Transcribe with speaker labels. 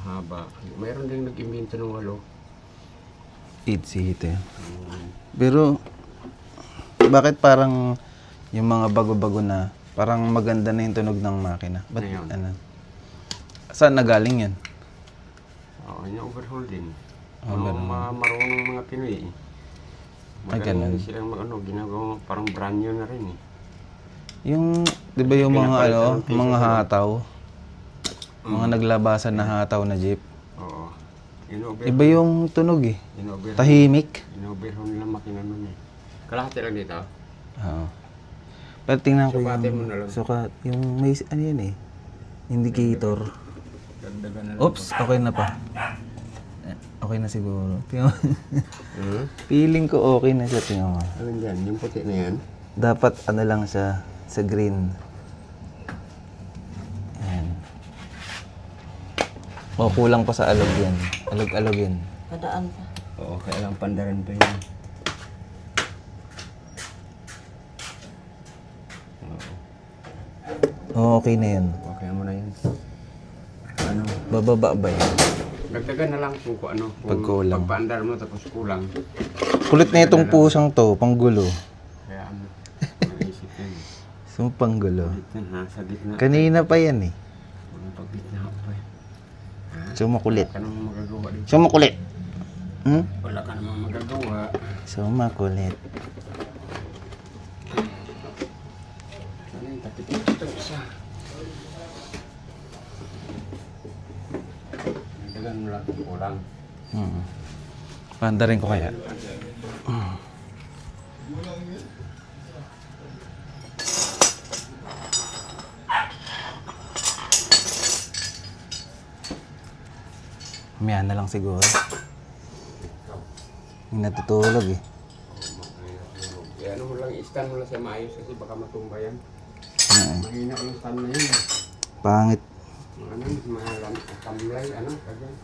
Speaker 1: mahaba. Mayroon din nag-imbento ng 8.
Speaker 2: 8 seat eh. Pero, bakit parang yung mga bago-bago na, parang maganda na yung tunog ng makina? Ba't
Speaker 1: Ngayon.
Speaker 2: ano? Saan nagaling yan?
Speaker 1: Oo, yung overhaul din.
Speaker 2: Overhaul.
Speaker 1: Marunong mga Pinoy eh.
Speaker 2: Ganun.
Speaker 1: Silang ginagawa parang brand new na rin eh.
Speaker 2: Yung, di ba yung mga ano,
Speaker 1: Pinapalitan ng piso
Speaker 2: mga
Speaker 1: sila.
Speaker 2: hataw? Mga naglabasan na hataw na jeep.
Speaker 1: Oo.
Speaker 2: Iba yung tunog eh.
Speaker 1: In-overhaul.
Speaker 2: Tahimik.
Speaker 1: In-overhaul nila makina nun eh. Kalahati lang dito.
Speaker 2: Oo. Pero tingnan ko
Speaker 1: Sukatin mo
Speaker 2: yung
Speaker 1: na lang.
Speaker 2: sukat, yung may ano yan eh. Indicator.
Speaker 1: Dagdagan na lang.
Speaker 2: Oops, okay na pa. Okay na siguro. Tingnan mo.
Speaker 1: Hmm?
Speaker 2: Feeling ko okay na siya, tingnan mo.
Speaker 1: Ano yan? Yung puti na yan?
Speaker 2: Dapat ano lang siya sa green. Ayan. O, kulang pa sa alog yan. Alog-alog yan.
Speaker 3: Padaan pa.
Speaker 1: Oo, kailangan pandaran pa yun.
Speaker 2: O, okay na yan.
Speaker 1: Okay mo na yan. Ano?
Speaker 2: Bababa ba yan?
Speaker 1: Dagdagan na lang kung ano.
Speaker 2: Pag kulang.
Speaker 1: Pagpaandar mo tapos kulang.
Speaker 2: Kulit na itong pusang to, panggulo.
Speaker 1: Kaya ano, naisip yan.
Speaker 2: So, panggulo.
Speaker 1: Yan ha, sa gitna.
Speaker 2: Kanina pa yan eh.
Speaker 1: Walang paggitna pa eh.
Speaker 2: So, makulit.
Speaker 1: Wala ka namang magagawa dito.
Speaker 2: So, makulit. Hmm?
Speaker 1: Wala ka namang magagawa.
Speaker 2: So, makulit.
Speaker 1: Sana yung tapit ito isa. Dagdagan mo lang kung kulang.
Speaker 2: Panda rin ko kaya. Maya na lang siguro. Yung natutulog eh.
Speaker 1: Kaya ano mo lang, i-stand mo lang sa maayos kasi baka matumba yan.
Speaker 2: Ano eh.
Speaker 1: Mahina yung stand na yun.
Speaker 2: Pangit.
Speaker 1: Mga ano, mga tamlay, ano, kagyan.